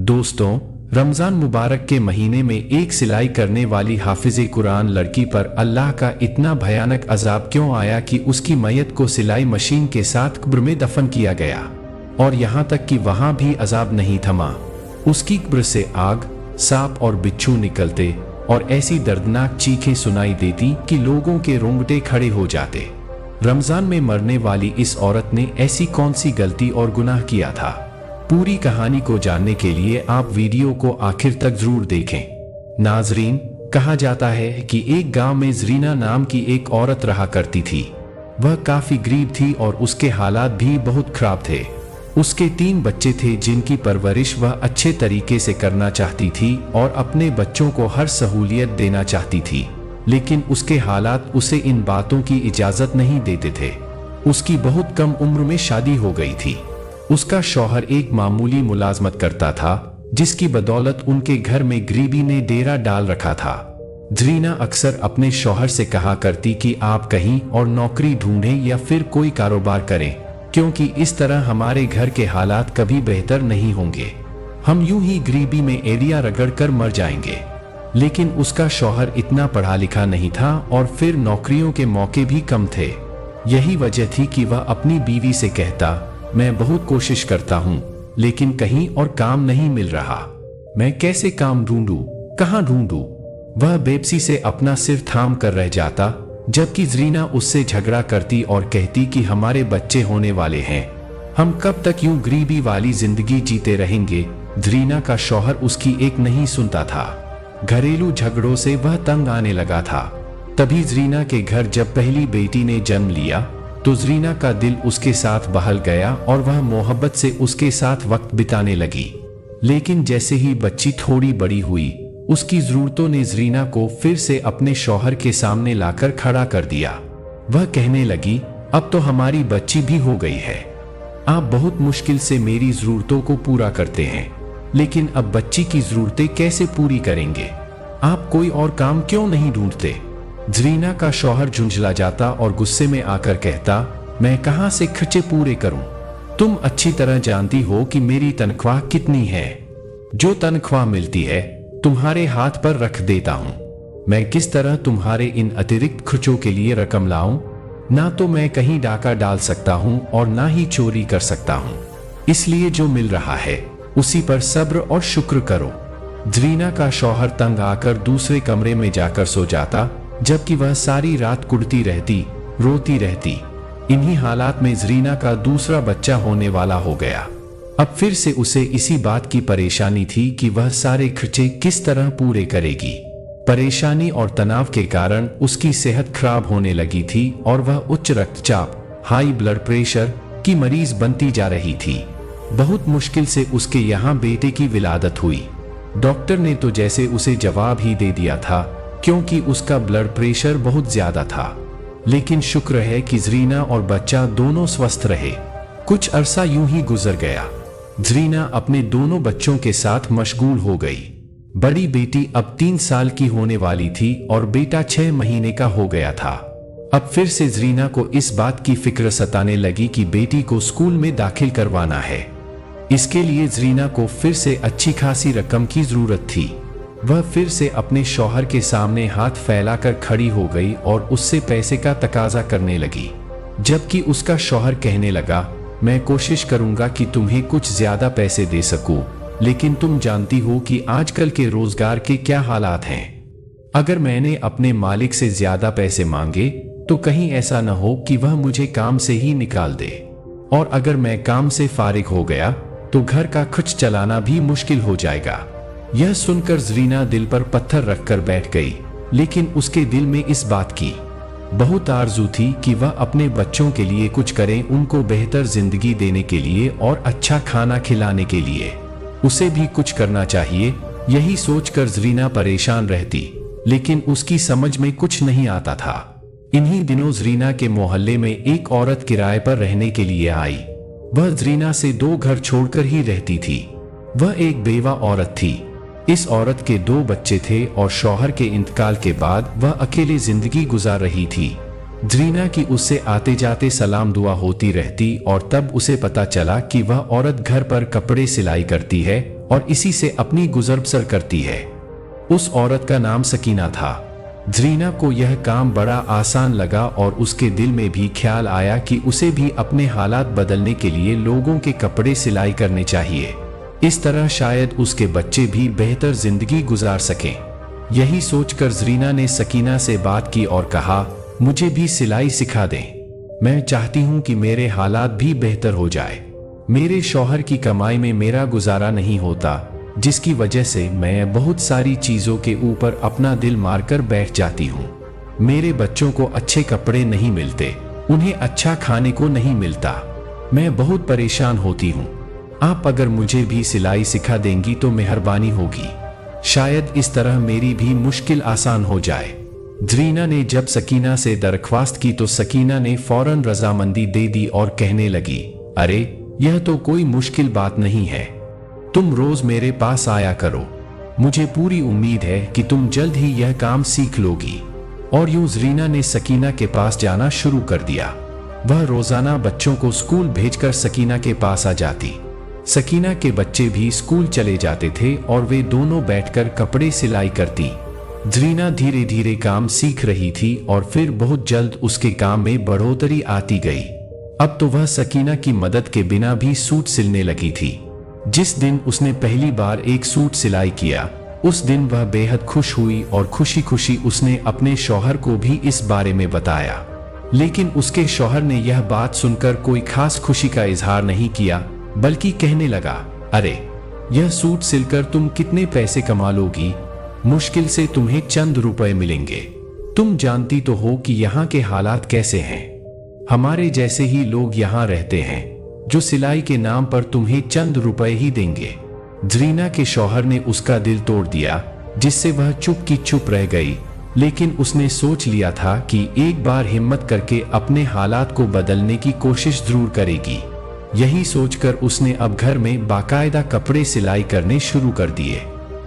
दोस्तों, रमजान मुबारक के महीने में एक सिलाई करने वाली हाफिज़े कुरान लड़की पर अल्लाह का इतना भयानक अजाब क्यों आया कि उसकी मैयत को सिलाई मशीन के साथ कब्र में दफन किया गया। और यहाँ तक कि वहाँ भी अजाब नहीं थमा। उसकी कब्र से आग, सांप और बिच्छू निकलते और ऐसी दर्दनाक चीखें सुनाई देती कि लोगों के रोंगटे खड़े हो जाते। रमजान में मरने वाली इस औरत ने ऐसी कौन सी गलती और गुनाह किया था? पूरी कहानी को जानने के लिए आप वीडियो को आखिर तक जरूर देखें। नाजरीन, कहा जाता है कि एक गांव में जरीना नाम की एक औरत रहा करती थी। वह काफी गरीब थी और उसके हालात भी बहुत खराब थे। उसके 3 बच्चे थे जिनकी परवरिश वह अच्छे तरीके से करना चाहती थी और अपने बच्चों को हर सहूलियत देना चाहती थी, लेकिन उसके हालात उसे इन बातों की इजाजत नहीं देते थे। उसकी बहुत कम उम्र में शादी हो गई थी। उसका शौहर एक मामूली मुलाजमत करता था, जिसकी बदौलत उनके घर में गरीबी ने डेरा डाल रखा था। जरीना अक्सर अपने शौहर से कहा करती कि आप कहीं और नौकरी ढूंढें या फिर कोई कारोबार करें, क्योंकि इस तरह हमारे घर के हालात कभी बेहतर नहीं होंगे। हम यूं ही गरीबी में एड़ियां रगड़ कर मर जाएंगे। लेकिन उसका शौहर इतना पढ़ा लिखा नहीं था और फिर नौकरियों के मौके भी कम थे। यही वजह थी कि वह अपनी बीवी से कहता, मैं बहुत कोशिश करता हूँ लेकिन कहीं और काम नहीं मिल रहा। मैं कैसे काम ढूंढूं, कहाँ ढूंढूं? वह बेबसी से अपना सिर थाम कर रह जाता, जबकि जरीना उससे झगड़ा करती और कहती कि हमारे बच्चे होने वाले हैं, हम कब तक यूं गरीबी वाली जिंदगी जीते रहेंगे। जरीना का शौहर उसकी एक नहीं सुनता था। घरेलू झगड़ों से वह तंग आने लगा था। तभी जरीना के घर जब पहली बेटी ने जन्म लिया तो जरीना का दिल उसके साथ बहल गया और वह मोहब्बत से उसके साथ वक्त बिताने लगी। लेकिन जैसे ही बच्ची थोड़ी बड़ी हुई, उसकी जरूरतों ने जरीना को फिर से अपने शौहर के सामने लाकर खड़ा कर दिया। वह कहने लगी, अब तो हमारी बच्ची भी हो गई है, आप बहुत मुश्किल से मेरी जरूरतों को पूरा करते हैं, लेकिन अब बच्ची की जरूरतें कैसे पूरी करेंगे? आप कोई और काम क्यों नहीं ढूंढते? जरीना का शौहर झुंझला जाता और गुस्से में आकर कहता, मैं कहां से खर्चे पूरे करूं? तुम अच्छी तरह जानती हो कि मेरी तनख्वाह कितनी है। जो तनख्वाह मिलती है तुम्हारे हाथ पर रख देता हूं। मैं किस तरह तुम्हारे इन अतिरिक्त खर्चों के लिए रकम लाऊं? ना तो मैं कहीं डाका डाल सकता हूं और ना ही चोरी कर सकता हूं। इसलिए जो मिल रहा है उसी पर सब्र और शुक्र करो। जरीना का शौहर तंग आकर दूसरे कमरे में जाकर सो जाता, जबकि वह सारी रात कुड़ती रहती, रोती रहती। इन्हीं हालात में जरीना का दूसरा बच्चा होने वाला हो गया। अब फिर से उसे इसी बात की परेशानी थी कि वह सारे खर्चे किस तरह पूरे करेगी। परेशानी और तनाव के कारण उसकी सेहत खराब होने लगी थी और वह उच्च रक्तचाप, हाई ब्लड प्रेशर की मरीज बनती जा रही थी। बहुत मुश्किल से उसके यहाँ बेटे की विलादत हुई। डॉक्टर ने तो जैसे उसे जवाब ही दे दिया था, क्योंकि उसका ब्लड प्रेशर बहुत ज्यादा था। लेकिन शुक्र है कि जरीना और बच्चा दोनों स्वस्थ रहे। कुछ अरसा यूं ही गुजर गया। जरीना अपने दोनों बच्चों के साथ मशगूल हो गई। बड़ी बेटी अब 3 साल की होने वाली थी और बेटा 6 महीने का हो गया था। अब फिर से जरीना को इस बात की फिक्र सताने लगी कि बेटी को स्कूल में दाखिल करवाना है। इसके लिए जरीना को फिर से अच्छी खासी रकम की जरूरत थी। वह फिर से अपने शौहर के सामने हाथ फैलाकर खड़ी हो गई और उससे पैसे का तकाजा करने लगी, जबकि उसका शौहर कहने लगा, मैं कोशिश करूंगा कि तुम्हें कुछ ज्यादा पैसे दे सकूं, लेकिन तुम जानती हो कि आजकल के रोजगार के क्या हालात हैं। अगर मैंने अपने मालिक से ज्यादा पैसे मांगे तो कहीं ऐसा न हो कि वह मुझे काम से ही निकाल दे, और अगर मैं काम से फारिग हो गया तो घर का खर्च चलाना भी मुश्किल हो जाएगा। यह सुनकर जरीना दिल पर पत्थर रखकर बैठ गई, लेकिन उसके दिल में इस बात की बहुत आरज़ू थी कि वह अपने बच्चों के लिए कुछ करें, उनको बेहतर जिंदगी देने के लिए और अच्छा खाना खिलाने के लिए उसे भी कुछ करना चाहिए। यही सोचकर जरीना परेशान रहती, लेकिन उसकी समझ में कुछ नहीं आता था। इन्हीं दिनों जरीना के मोहल्ले में एक औरत किराए पर रहने के लिए आई। वह जरीना से 2 घर छोड़कर ही रहती थी। वह एक बेवा औरत थी। इस औरत के 2 बच्चे थे और शौहर के इंतकाल के बाद वह अकेले जिंदगी गुजार रही थी। जरीना की उससे आते जाते सलाम दुआ होती रहती और तब उसे पता चला कि वह औरत घर पर कपड़े सिलाई करती है और इसी से अपनी गुजर बसर करती है। उस औरत का नाम सकीना था। जरीना को यह काम बड़ा आसान लगा और उसके दिल में भी ख्याल आया कि उसे भी अपने हालात बदलने के लिए लोगों के कपड़े सिलाई करने चाहिए। इस तरह शायद उसके बच्चे भी बेहतर जिंदगी गुजार सकें। यही सोचकर जरीना ने सकीना से बात की और कहा, मुझे भी सिलाई सिखा दें। मैं चाहती हूँ कि मेरे हालात भी बेहतर हो जाए। मेरे शौहर की कमाई में मेरा गुजारा नहीं होता, जिसकी वजह से मैं बहुत सारी चीजों के ऊपर अपना दिल मारकर बैठ जाती हूँ। मेरे बच्चों को अच्छे कपड़े नहीं मिलते, उन्हें अच्छा खाने को नहीं मिलता। मैं बहुत परेशान होती हूँ। आप अगर मुझे भी सिलाई सिखा देंगी तो मेहरबानी होगी। शायद इस तरह मेरी भी मुश्किल आसान हो जाए। जरीना ने जब सकीना से दरख्वास्त की तो सकीना ने फौरन रजामंदी दे दी और कहने लगी, अरे यह तो कोई मुश्किल बात नहीं है, तुम रोज मेरे पास आया करो। मुझे पूरी उम्मीद है कि तुम जल्द ही यह काम सीख लोगी। और यूं जरीना ने सकीना के पास जाना शुरू कर दिया। वह रोजाना बच्चों को स्कूल भेजकर सकीना के पास आ जाती। सकीना के बच्चे भी स्कूल चले जाते थे और वे दोनों बैठकर कपड़े सिलाई करती। जरीना धीरे धीरे काम सीख रही थी और फिर बहुत जल्द उसके काम में बढ़ोतरी आती गई। अब तो वह सकीना की मदद के बिना भी सूट सिलने लगी थी। जिस दिन उसने पहली बार एक सूट सिलाई किया, उस दिन वह बेहद खुश हुई और खुशी खुशी उसने अपने शौहर को भी इस बारे में बताया। लेकिन उसके शौहर ने यह बात सुनकर कोई खास खुशी का इजहार नहीं किया, बल्कि कहने लगा, अरे यह सूट सिलकर तुम कितने पैसे कमा लोगी? मुश्किल से तुम्हें चंद रुपए मिलेंगे। तुम जानती तो हो कि यहाँ के हालात कैसे हैं। हमारे जैसे ही लोग यहाँ रहते हैं जो सिलाई के नाम पर तुम्हें चंद रुपए ही देंगे। जरीना के शौहर ने उसका दिल तोड़ दिया, जिससे वह चुप की चुप रह गई। लेकिन उसने सोच लिया था कि एक बार हिम्मत करके अपने हालात को बदलने की कोशिश जरूर करेगी। यही सोचकर उसने अब घर में बाकायदा कपड़े सिलाई करने शुरू कर दिए।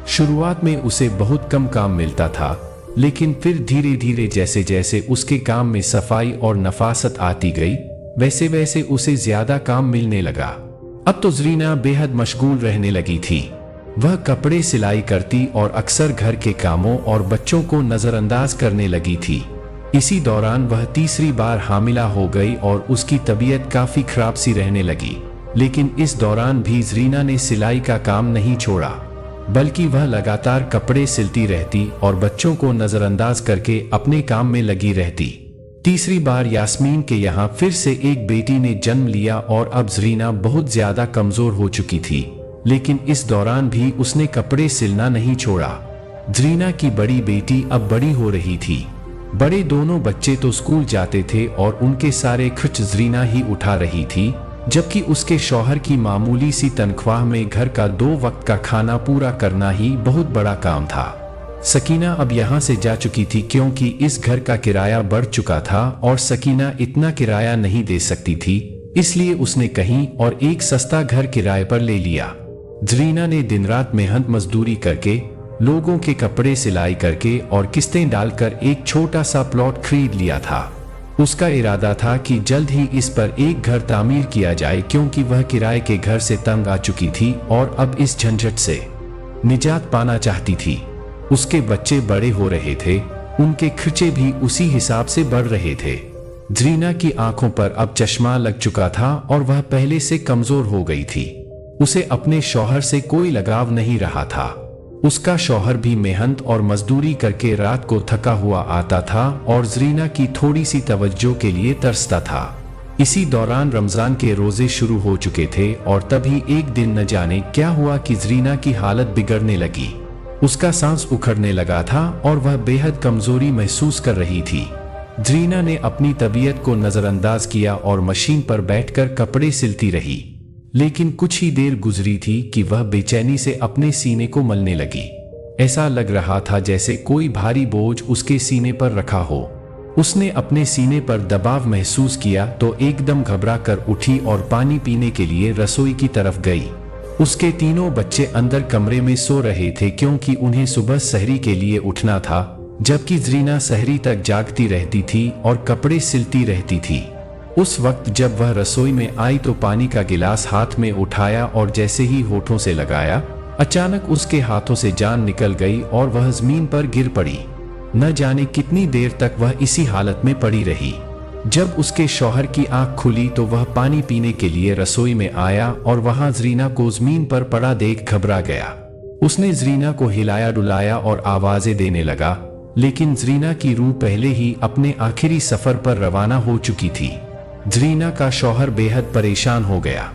शुरुआत में उसे बहुत कम काम मिलता था, लेकिन फिर धीरे धीरे जैसे जैसे उसके काम में सफाई और नफासत आती गई, वैसे वैसे उसे ज्यादा काम मिलने लगा। अब तो जरीना बेहद मशगूल रहने लगी थी। वह कपड़े सिलाई करती और अक्सर घर के कामों और बच्चों को नजरअंदाज करने लगी थी। इसी दौरान वह तीसरी बार हामिला हो गई और उसकी तबीयत काफी खराब सी रहने लगी। लेकिन इस दौरान भी जरीना ने सिलाई का काम नहीं छोड़ा, बल्कि वह लगातार कपड़े सिलती रहती और बच्चों को नजरअंदाज करके अपने काम में लगी रहती। तीसरी बार यास्मीन के यहाँ फिर से एक बेटी ने जन्म लिया और अब जरीना बहुत ज्यादा कमजोर हो चुकी थी। लेकिन इस दौरान भी उसने कपड़े सिलना नहीं छोड़ा। जरीना की बड़ी बेटी अब बड़ी हो रही थी। बड़े दोनों बच्चे तो स्कूल जाते थे और उनके सारे खर्च जरीना ही उठा रही थी, जबकि उसके शौहर की मामूली सी तनख्वाह में घर का 2 वक्त का खाना पूरा करना ही बहुत बड़ा काम था। सकीना अब यहाँ से जा चुकी थी क्योंकि इस घर का किराया बढ़ चुका था और सकीना इतना किराया नहीं दे सकती थी, इसलिए उसने कहीं और एक सस्ता घर किराए पर ले लिया। जरीना ने दिन रात मेहनत मजदूरी करके, लोगों के कपड़े सिलाई करके और किस्तें डालकर एक छोटा सा प्लॉट खरीद लिया था। उसका इरादा था कि जल्द ही इस पर एक घर तामीर किया जाए, क्योंकि वह किराए के घर से तंग आ चुकी थी और अब इस झंझट से निजात पाना चाहती थी। उसके बच्चे बड़े हो रहे थे, उनके खर्चे भी उसी हिसाब से बढ़ रहे थे। जरीना की आंखों पर अब चश्मा लग चुका था और वह पहले से कमजोर हो गई थी। उसे अपने शौहर से कोई लगाव नहीं रहा था। उसका शौहर भी मेहनत और मजदूरी करके रात को थका हुआ आता था और जरीना की थोड़ी सी तवज्जो के लिए तरसता था। इसी दौरान रमजान के रोजे शुरू हो चुके थे और तभी एक दिन न जाने क्या हुआ कि जरीना की हालत बिगड़ने लगी। उसका सांस उखड़ने लगा था और वह बेहद कमजोरी महसूस कर रही थी। जरीना ने अपनी तबीयत को नजरअंदाज किया और मशीन पर बैठकर कपड़े सिलती रही। लेकिन कुछ ही देर गुजरी थी कि वह बेचैनी से अपने सीने को मलने लगी। ऐसा लग रहा था जैसे कोई भारी बोझ उसके सीने पर रखा हो। उसने अपने सीने पर दबाव महसूस किया तो एकदम घबरा कर उठी और पानी पीने के लिए रसोई की तरफ गई। उसके तीनों बच्चे अंदर कमरे में सो रहे थे क्योंकि उन्हें सुबह सहरी के लिए उठना था, जबकि जरीना सहरी तक जागती रहती थी और कपड़े सिलती रहती थी। उस वक्त जब वह रसोई में आई तो पानी का गिलास हाथ में उठाया और जैसे ही होठों से लगाया, अचानक उसके हाथों से जान निकल गई और वह जमीन पर गिर पड़ी। न जाने कितनी देर तक वह इसी हालत में पड़ी रही। जब उसके शौहर की आंख खुली तो वह पानी पीने के लिए रसोई में आया और वहां जरीना को जमीन पर पड़ा देख घबरा गया। उसने जरीना को हिलाया डुलाया और आवाजें देने लगा, लेकिन जरीना की रूह पहले ही अपने आखिरी सफर पर रवाना हो चुकी थी। जरीना का शौहर बेहद परेशान हो गया।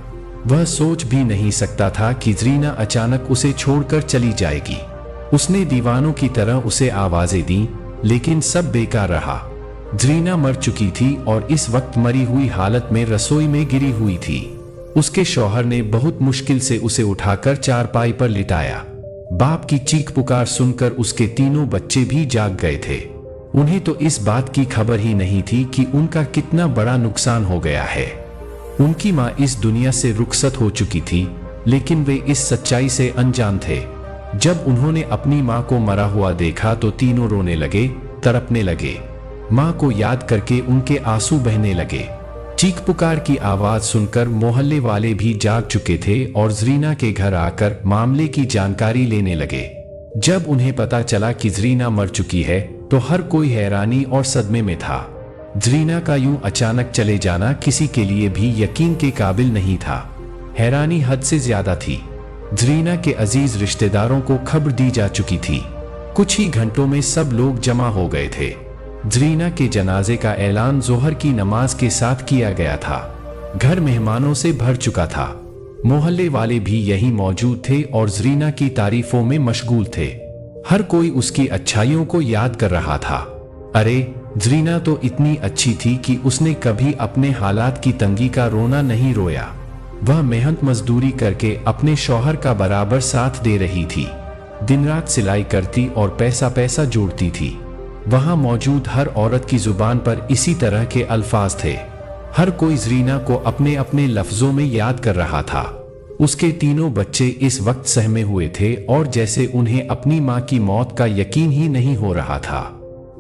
वह सोच भी नहीं सकता था कि जरीना अचानक उसे छोड़कर चली जाएगी। उसने दीवानों की तरह उसे आवाजें दी, लेकिन सब बेकार रहा। जरीना मर चुकी थी और इस वक्त मरी हुई हालत में रसोई में गिरी हुई थी। उसके शौहर ने बहुत मुश्किल से उसे उठाकर चारपाई पर लिटाया। बाप की चीख पुकार सुनकर उसके तीनों बच्चे भी जाग गए थे। उन्हें तो इस बात की खबर ही नहीं थी कि उनका कितना बड़ा नुकसान हो गया है। उनकी माँ इस दुनिया से रुखसत हो चुकी थी, लेकिन वे इस सच्चाई से अनजान थे। जब उन्होंने अपनी माँ को मरा हुआ देखा तो तीनों रोने लगे, तड़पने लगे। माँ को याद करके उनके आंसू बहने लगे। चीख पुकार की आवाज सुनकर मोहल्ले वाले भी जाग चुके थे और जरीना के घर आकर मामले की जानकारी लेने लगे। जब उन्हें पता चला कि जरीना मर चुकी है तो हर कोई हैरानी और सदमे में था। जरीना का यूं अचानक चले जाना किसी के लिए भी यकीन के काबिल नहीं था। हैरानी हद से ज्यादा थी। जरीना के अजीज रिश्तेदारों को खबर दी जा चुकी थी। कुछ ही घंटों में सब लोग जमा हो गए थे। जरीना के जनाजे का ऐलान जोहर की नमाज के साथ किया गया था। घर मेहमानों से भर चुका था। मोहल्ले वाले भी यहीं मौजूद थे और जरीना की तारीफों में मशगूल थे। हर कोई उसकी अच्छाइयों को याद कर रहा था। अरे, जरीना तो इतनी अच्छी थी कि उसने कभी अपने हालात की तंगी का रोना नहीं रोया। वह मेहनत मजदूरी करके अपने शौहर का बराबर साथ दे रही थी। दिन रात सिलाई करती और पैसा पैसा जोड़ती थी। वहां मौजूद हर औरत की जुबान पर इसी तरह के अल्फाज थे। हर कोई जरीना को अपने अपने लफ्जों में याद कर रहा था। उसके तीनों बच्चे इस वक्त सहमे हुए थे और जैसे उन्हें अपनी मां की मौत का यकीन ही नहीं हो रहा था।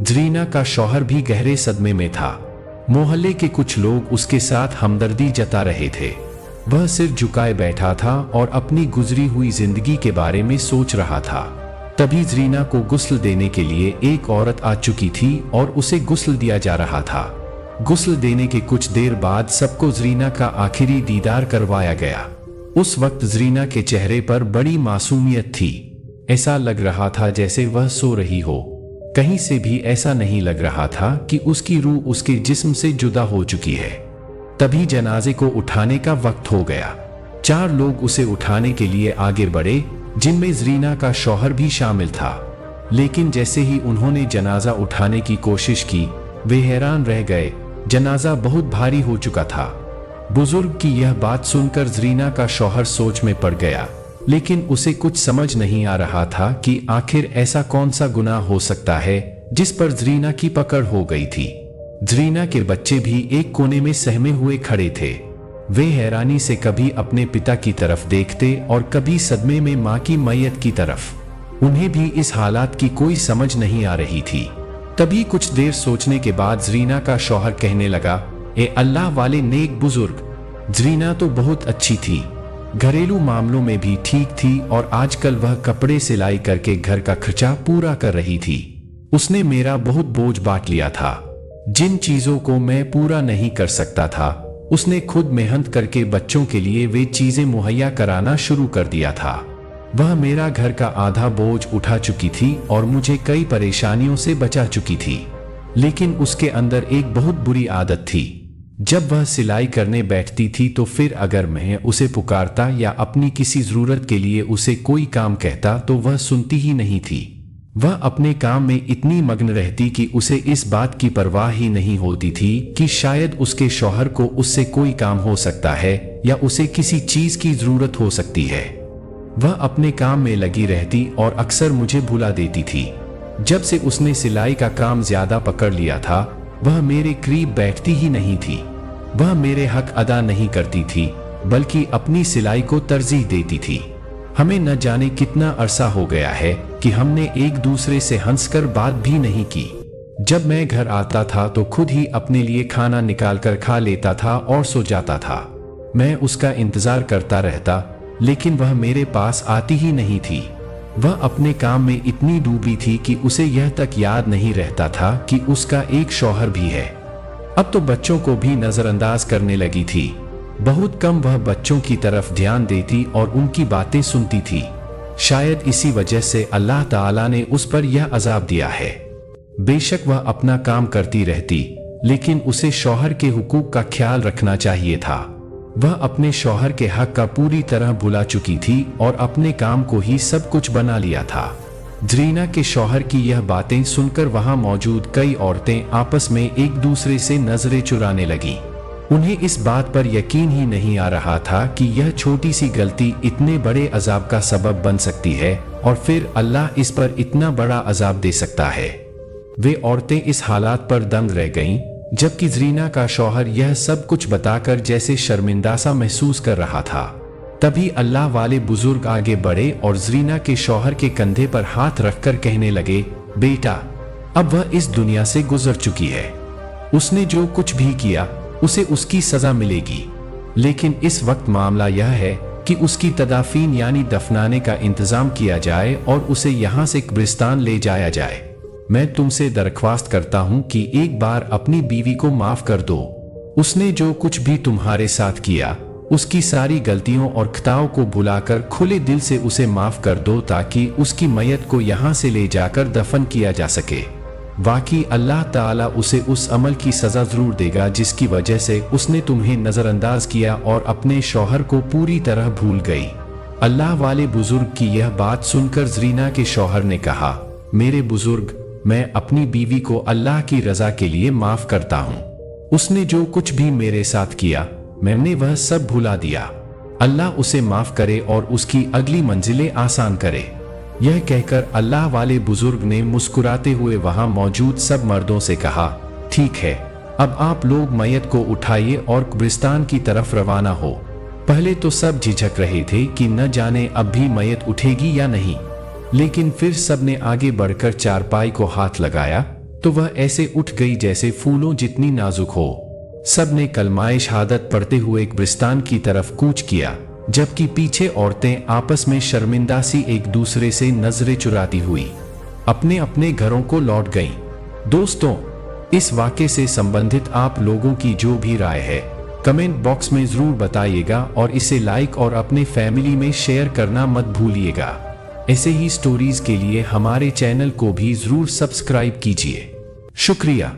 जरीना का शौहर भी गहरे सदमे में था। मोहल्ले के कुछ लोग उसके साथ हमदर्दी जता रहे थे। वह सिर झुकाए बैठा था और अपनी गुजरी हुई जिंदगी के बारे में सोच रहा था। तभी जरीना को गुस्ल देने के लिए एक औरत आ चुकी थी और उसे गुस्ल दिया जा रहा था। गुस्ल देने के कुछ देर बाद सबको जरीना का आखिरी दीदार करवाया गया। उस वक्त जरीना के चेहरे पर बड़ी मासूमियत थी। ऐसा लग रहा था जैसे वह सो रही हो। कहीं से भी ऐसा नहीं लग रहा था कि उसकी रूह उसके जिस्म से जुदा हो चुकी है। तभी जनाजे को उठाने का वक्त हो गया। 4 लोग उसे उठाने के लिए आगे बढ़े, जिनमें जरीना का शौहर भी शामिल था। लेकिन जैसे ही उन्होंने जनाजा उठाने की कोशिश की, वे हैरान रह गए। जनाजा बहुत भारी हो चुका था। बुजुर्ग की यह बात सुनकर जरीना का शौहर सोच में पड़ गया, लेकिन उसे कुछ समझ नहीं आ रहा था कि आखिर ऐसा कौन सा गुनाह हो सकता है जिस पर जरीना की पकड़ हो गई थी। जरीना के बच्चे भी एक कोने में सहमे हुए खड़े थे। वे हैरानी से कभी अपने पिता की तरफ देखते और कभी सदमे में मां की मैयत की तरफ। उन्हें भी इस हालात की कोई समझ नहीं आ रही थी। तभी कुछ देर सोचने के बाद जरीना का शौहर कहने लगा, ए अल्लाह वाले नेक बुजुर्ग, जरीना तो बहुत अच्छी थी, घरेलू मामलों में भी ठीक थी और आजकल वह कपड़े सिलाई करके घर का खर्चा पूरा कर रही थी। उसने मेरा बहुत बोझ बांट लिया था। जिन चीजों को मैं पूरा नहीं कर सकता था, उसने खुद मेहनत करके बच्चों के लिए वे चीजें मुहैया कराना शुरू कर दिया था। वह मेरा घर का आधा बोझ उठा चुकी थी और मुझे कई परेशानियों से बचा चुकी थी। लेकिन उसके अंदर एक बहुत बुरी आदत थी। जब वह सिलाई करने बैठती थी तो फिर अगर मैं उसे पुकारता या अपनी किसी जरूरत के लिए उसे कोई काम कहता तो वह सुनती ही नहीं थी। वह अपने काम में इतनी मग्न रहती कि उसे इस बात की परवाह ही नहीं होती थी कि शायद उसके शौहर को उससे कोई काम हो सकता है या उसे किसी चीज की जरूरत हो सकती है। वह अपने काम में लगी रहती और अक्सर मुझे भुला देती थी। जब से उसने सिलाई का काम ज्यादा पकड़ लिया था, वह मेरे करीब बैठती ही नहीं थी। वह मेरे हक अदा नहीं करती थी, बल्कि अपनी सिलाई को तरजीह देती थी। हमें न जाने कितना अरसा हो गया है कि हमने एक दूसरे से हंसकर बात भी नहीं की। जब मैं घर आता था तो खुद ही अपने लिए खाना निकालकर खा लेता था और सो जाता था। मैं उसका इंतजार करता रहता, लेकिन वह मेरे पास आती ही नहीं थी। वह अपने काम में इतनी डूबी थी कि उसे यह तक याद नहीं रहता था कि उसका एक शौहर भी है। अब तो बच्चों को भी नजरअंदाज करने लगी थी। बहुत कम वह बच्चों की तरफ ध्यान देती और उनकी बातें सुनती थी। शायद इसी वजह से अल्लाह ताला ने उस पर यह अजाब दिया है। बेशक वह अपना काम करती रहती, लेकिन उसे शौहर के हुकूक का ख्याल रखना चाहिए था। वह अपने शौहर के हक का पूरी तरह भुला चुकी थी और अपने काम को ही सब कुछ बना लिया था। ज़रीना के शौहर की यह बातें सुनकर वहां मौजूद कई औरतें आपस में एक दूसरे से नजरें चुराने लगीं। उन्हें इस बात पर यकीन ही नहीं आ रहा था कि यह छोटी सी गलती इतने बड़े अजाब का सबब बन सकती है और फिर अल्लाह इस पर इतना बड़ा अजाब दे सकता है। वे औरतें इस हालात पर दंग रह गईं, जबकि ज़रीना का शौहर यह सब कुछ बताकर जैसे शर्मिंदा सा महसूस कर रहा था। तभी अल्लाह वाले बुजुर्ग आगे बढ़े और ज़रीना के शौहर के कंधे पर हाथ रखकर कहने लगे, बेटा, अब वह इस दुनिया से गुजर चुकी है। उसने जो कुछ भी किया उसे उसकी सजा मिलेगी, लेकिन इस वक्त मामला यह है कि उसकी तदाफीन यानी दफनाने का इंतजाम किया जाए और उसे यहाँ से कब्रिस्तान ले जाया जाए। मैं तुमसे दरख्वास्त करता हूँ कि एक बार अपनी बीवी को माफ कर दो। उसने जो कुछ भी तुम्हारे साथ किया, उसकी सारी गलतियों और खताओं को भुलाकर खुले दिल से उसे माफ कर दो, ताकि उसकी मैयत को यहाँ से ले जाकर दफन किया जा सके। वाकई अल्लाह ताला उसे उस अमल की सजा जरूर देगा जिसकी वजह से उसने तुम्हें नजरअंदाज किया और अपने शौहर को पूरी तरह भूल गई। अल्लाह वाले बुजुर्ग की यह बात सुनकर ज़रीना के शौहर ने कहा, मेरे बुजुर्ग, मैं अपनी बीवी को अल्लाह की रजा के लिए माफ करता हूँ। उसने जो कुछ भी मेरे साथ किया मैंने वह सब भुला दिया। अल्लाह उसे माफ करे और उसकी अगली मंजिलें आसान करे। यह कहकर अल्लाह वाले बुजुर्ग ने मुस्कुराते हुए वहां मौजूद सब मर्दों से कहा, ठीक है, अब आप लोग मैयत को उठाइए और कब्रिस्तान की तरफ रवाना हो। पहले तो सब झिझक रहे थे कि न जाने अब भी मैयत उठेगी या नहीं, लेकिन फिर सब ने आगे बढ़कर चारपाई को हाथ लगाया तो वह ऐसे उठ गई जैसे फूलों जितनी नाजुक हो। सब ने कलमाए शहादत पढ़ते हुए कब्रिस्तान की तरफ कूच किया, जबकि पीछे औरतें आपस में शर्मिंदा सी एक दूसरे से नजरें चुराती हुई अपने अपने घरों को लौट गईं। दोस्तों, इस वाक़े से संबंधित आप लोगों की जो भी राय है कमेंट बॉक्स में जरूर बताइएगा और इसे लाइक और अपने फैमिली में शेयर करना मत भूलिएगा। ऐसे ही स्टोरीज के लिए हमारे चैनल को भी जरूर सब्सक्राइब कीजिए। शुक्रिया।